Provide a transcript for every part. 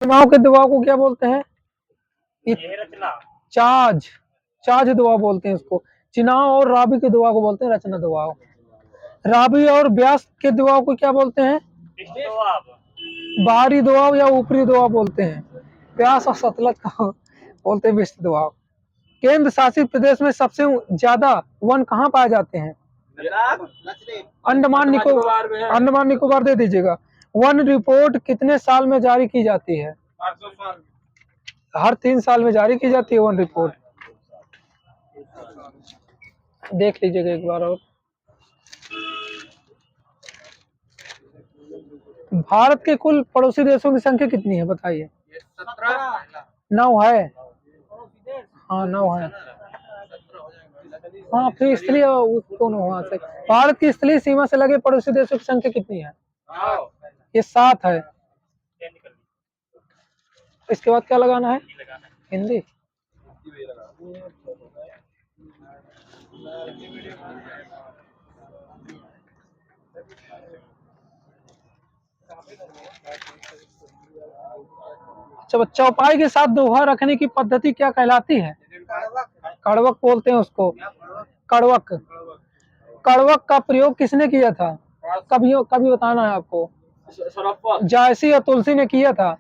प्रतिमाओं के दुआ को क्या बोलते हैं? चाज, चाज दुआ बोलते हैं उसको। चिनाव और राबी के दुआ को बोलते हैं रचना दुआ। राबी और व्यास के दुआ को क्या बोलते हैं? बाहरी दुआ या ऊपरी दुआ बोलते हैं। व्यास और सतलज का बोलते हैं विश्व दुआ। केंद्र शासित प्रदेश में सबसे ज्यादा वन कहाँ पाए जाते हैं? अंडमान निकोबार दे दीजिएगा। वन रिपोर्ट कितने साल में जारी की जाती है? हर 3 साल में जारी की जाती है वन रिपोर्ट। देख लीजिएगा एक बार और। भारत के कुल पड़ोसी देशों की संख्या कितनी है बताइए? 9 है। हाँ 9 है। हाँ फिर स्थलीय दोनों वहाँ से। भारत की स्थलीय सीमा से लगे पड़ोसी देशों की संख्या कितनी है? ये 7 है। इसके बाद क्या लगाना है? हिंदी। अच्छा, चौपाई के साथ दोहा रखने की पद्धति क्या कहलाती है? कड़वक बोलते हैं उसको। कड़वक। कड़वक का प्रयोग किसने किया था? कभी बताना है आपको। जायसी और तुलसी ने किया था।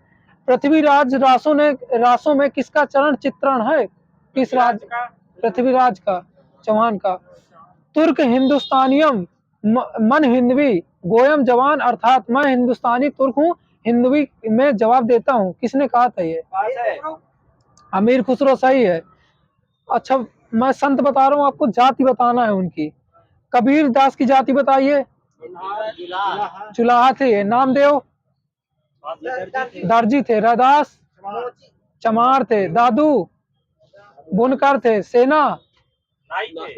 पृथ्वीराज रासों में किसका चरण चित्रण है? किस राज? पृथ्वीराज का, चौहान का। तुर्क हिंदुस्तानियम मन हिंदवी गोयम जवान, अर्थात मैं हिंदुस्तानी तुर्क हूँ, हिंदवी में जवाब देता हूँ। किसने कहा था ये? अमीर खुसरो। सही है। अच्छा मैं संत बता रहा हूँ, आपको जाति बताना है उनकी। कबीर दास की जाति बताइए। चुलाहा थे। नामदेव दर्जी थे। रैदास चमार थे। दादू बुनकर थे। सेना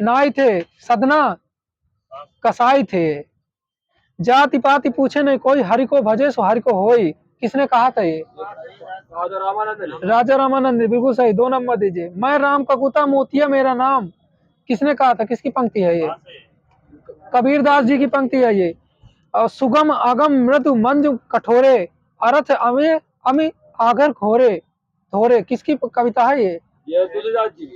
नाई थे। सदना कसाई थे। जाति पाति पूछे नहीं कोई, हरि को भजे सो हरि को होई। किसने कहा था ये? राजा रामानंद। बिल्कुल सही। 2 नंबर दीजिए। मैं राम का कुता मोतिया मेरा नाम। किसने कहा था? किसकी पंक्ति है ये? कबीरदास जी की पंक्ति है ये। और सुगम अगम मृदु मंजु कठोरे, अर्थ अमे अमि आगर घोरे धोरे। किसकी कविता है ये?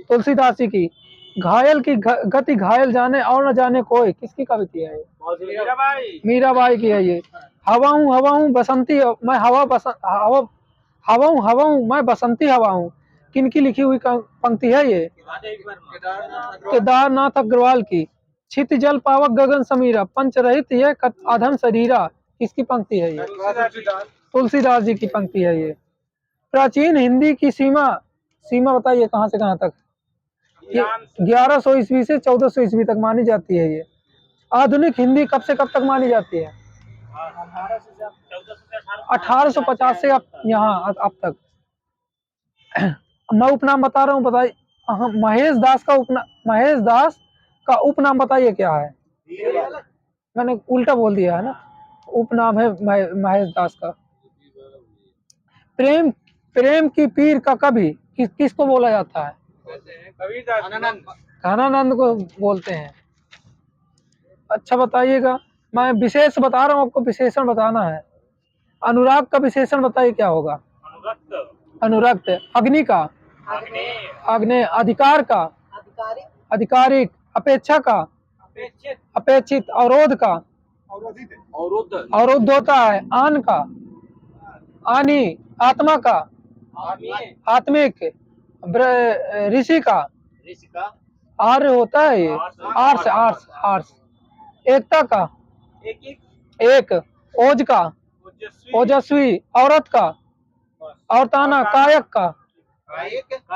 तुलसीदास जी की। घायल की गति घायल जाने और न जाने कोई। किसकी कविता है ये? मीराबाई की है ये। हवा हूँ बसंती मैं हवा हूँ मैं बसंती हवा हूँ। किनकी लिखी हुई पंक्ति है ये? केदारनाथ अग्रवाल की। छित जल पावक गगन समीरा, पंच रहित ये अधम शरीरा। किसकी पंक्ति है ये? तुलसीदास जी की पंक्ति है ये। प्राचीन हिंदी की सीमा बताइए कहाँ से कहाँ तक? 1100 ईस्वी से 1400 ईस्वी तक मानी जाती है ये। आधुनिक हिंदी कब से कब तक मानी जाती है? 1850 से अब यहाँ अब तक। मैं उपनाम बता रहा हूँ, बताइए। महेश दास का उपनाम बताइए क्या है? मैंने उल्टा बोल दिया है ना। उपनाम है महेश दास का। प्रेम की पीर का कवि किसको बोला जाता है? घनानंद को बोलते हैं। अच्छा बताइएगा, मैं विशेष बता रहा हूँ, आपको विशेषण बताना है। अनुराग का विशेषण बताइए क्या होगा? अनुरक्त। अग्नि का? अग्नि। अधिकार का? आधिकारिक। अपेक्षा का? अपेक्षित। अवरोध का? अवरुद्ध होता है। आन का? आनी। आत्मा का? आत्मिक। ऋषि का? आर्य होता है ये। Hours hours hours. एकता का? एक। ओज का? ओजस्वी। औरत का? औरताना। कायक का?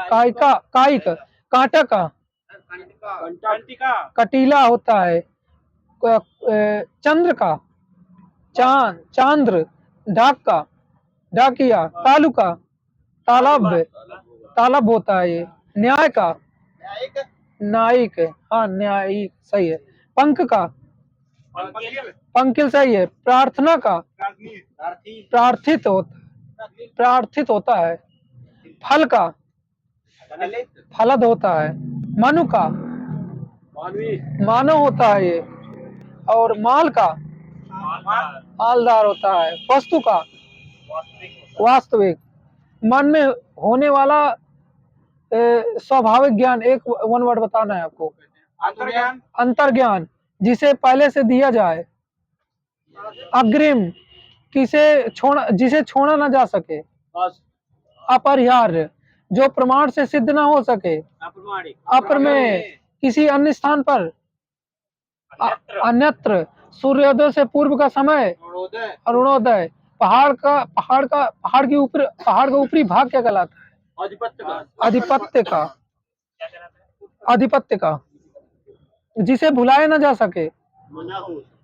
कायिका कायिक। कांटा का? कटीला होता है। चंद्र का? चांद्र। डाक का? डाकिया। तालु का? तालब होता है ये। न्याय का? न्यायिक। हाँ न्यायिक सही है। पंख का? पंकिल सही है। प्रार्थना का? प्रार्थित होता है। फल का? फलद होता है। मनु का? मानव होता है ये। और माल का? मालदार होता है। वस्तु का? वास्तविक। मन में होने वाला स्वाभाविक ज्ञान, एक वन वर्ड बताना है आपको। अंतर्ज्ञान। अंतर्ज्ञान जिसे पहले से दिया जाए। अग्रिम जिसे छोड़ा ना जा सके। अपरिहार्य जो प्रमाण से सिद्ध ना हो सके। अप्रमेय किसी अन्य स्थान पर। अन्यत्र सूर्योदय से पूर्व का समय। अरुणोदय पहाड़ का ऊपरी भाग क्या कहलाता है? आधिपत्य का जिसे भुलाया ना जा सके।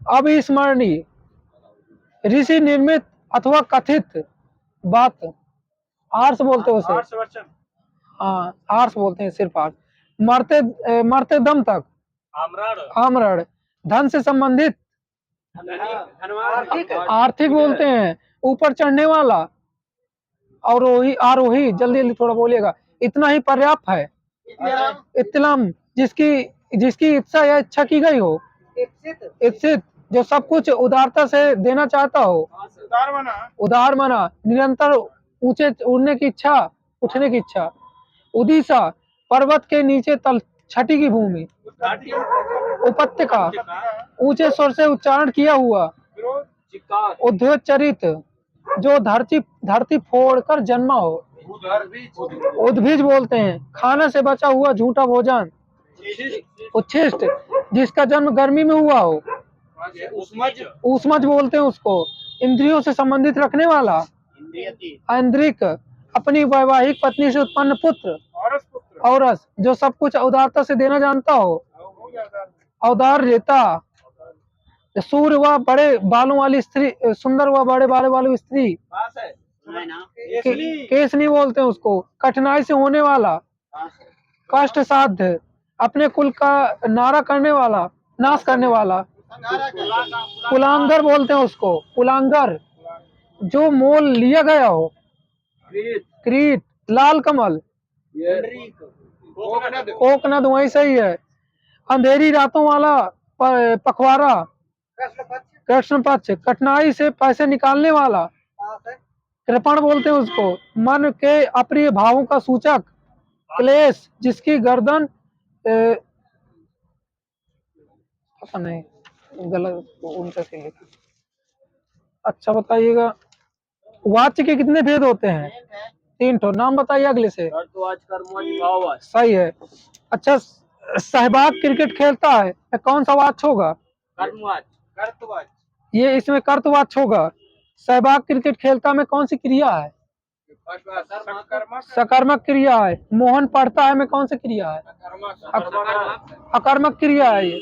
अविस्मरणीय ऋषि निर्मित अथवा कथित बात। आर्स बोलते हैं उसे। हाँ, आर्स बोलते हैं, सिर्फ आर्स। मरते दम तक। आमरण धन से संबंधित। आर्थिक बोलते हैं, ऊपर चढ़ने वाला। आरोही जल्दी जल्दी थोड़ा बोलिएगा। इतना ही पर्याप्त है। इत्तलम जिसकी इच्छा या इच्छा की गई हो। इप्सित जो सब कुछ उदारता से देना चाहता हो। उदार मना निरंतर ऊंचे उड़ने की इच्छा, उठने की इच्छा। उदीसा पर्वत के नीचे तल छठी की भूमि। उपत्यका ऊंचे स्वर से उच्चारण किया हुआ। उद्योगचरित जो धरती फोड़कर जन्मा हो। उद्भिज बोलते हैं, खाने से बचा हुआ झूठा भोजन। उच्छिष्ट जिसका जन्म गर्मी में हुआ हो। ऊष्मज बोलते हैं उसको, इंद्रियों से संबंधित रखने वाला। ऐन्द्रिक अपनी वैवाहिक पत्नी से उत्पन्न पुत्र। औरस जो सब कुछ उदारता से देना जानता हो। औदार्यता सूर्य व बड़े बालों वाली स्त्री, सुंदर व बड़े बालों वाली स्त्री। केसनी बोलते हैं उसको, कठिनाई से होने वाला। कष्ट साध्य अपने कुल का नाश करने वाला। कुलांगर बोलते हैं उसको, कुलांगर जो मोल लिया गया हो। क्रीट लाल कमल। कोकनद वही सही है। अंधेरी रातों वाला पखवाड़ा। कृष्ण पक्ष कठिनाई से पैसे निकालने वाला। कृपण बोलते हैं उसको, मन के अप्रिय भावों का सूचक। क्लेश जिसकी गर्दन पता नहीं, गलत उल्टा से लिखा। अच्छा बताइएगा, वाच्य के कितने भेद होते हैं? 3 ठो। नाम बताइए अगले से। सही है। अच्छा, सहवाग क्रिकेट खेलता है, कौन सा वाच्य होगा? ये इसमें कर्तवाच्य होगा। सहवाग क्रिकेट खेलता में कौन सी क्रिया है? सकर्मक क्रिया है। मोहन पढ़ता है में कौन सी क्रिया है? अकर्मक क्रिया है ये।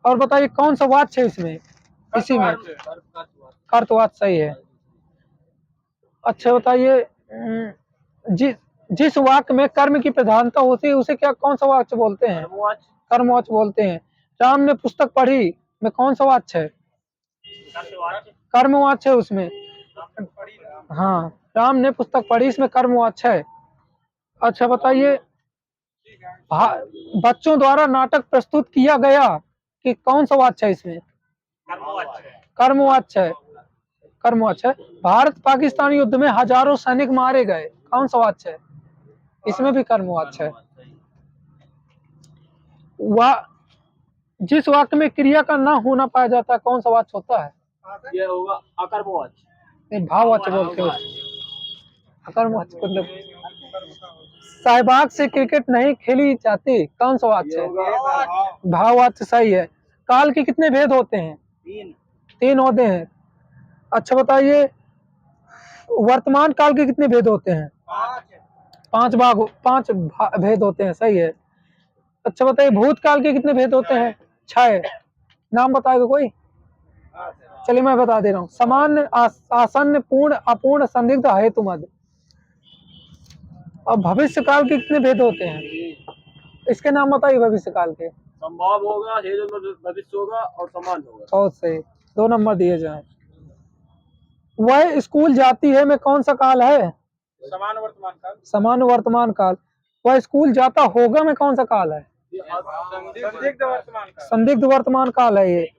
और बताइए कौन सा वाच्य है इसमें? इसी में कर्तवाच्य सही है। अच्छा बताइए, जिस वाक्य में कर्म की प्रधानता होती है उसे कौन सा वाक्य बोलते हैं? कर्मवाच्य बोलते हैं। राम ने पुस्तक पढ़ी में कौन सा वाच्य है? कर्मवाच्य है उसमें। हाँ, राम ने पुस्तक पढ़ी, इसमें कर्मवाच्य है। अच्छा बताइए, बच्चों द्वारा नाटक प्रस्तुत किया गया कि कौन सा वाच्य है इसमें? कर्मवाच्य है। कर्मवाच्य है। भारत पाकिस्तान युद्ध में हजारों सैनिक मारे गए, कौन सा वाच्य है? इसमें भी कर्मवाच्य है। जिस वाक्य में क्रिया का ना होना पाया जाता है कौन सा वाच्य होता है? ये होगा अकर्मवाच्य। भाववाच्य बोलते हैं। अकर्मवाच्य मतलब सहवाग से क्रिकेट नहीं खेली जाती, कौन सा वाच्य है? भाववाच्य सही है। काल के कितने भेद होते हैं? 3 होते हैं। अच्छा बताइए, वर्तमान काल के कितने भेद होते हैं? 5 भेद होते हैं, सही है। अच्छा बताइए, भूतकाल के कितने भेद होते हैं? 6। नाम बताएगा कोई? चलिए मैं बता दे रहा हूँ। सामान्य, आसन्न, पूर्ण, अपूर्ण, संदिग्ध, हेतु, मध्य। और भविष्य काल के कितने भेद होते हैं? इसके नाम बताइए भविष्य काल के। संभाव होगा, भविष्य होगा और समान होगा। बहुत सही, 2 नंबर दिए जाए। वह स्कूल जाती है में कौन सा काल है? समान वर्तमान काल। समान वर्तमान काल। वह स्कूल जाता होगा में कौन सा काल है? संदिग्ध वर्तमान काल। संदिग्ध वर्तमान काल है ये।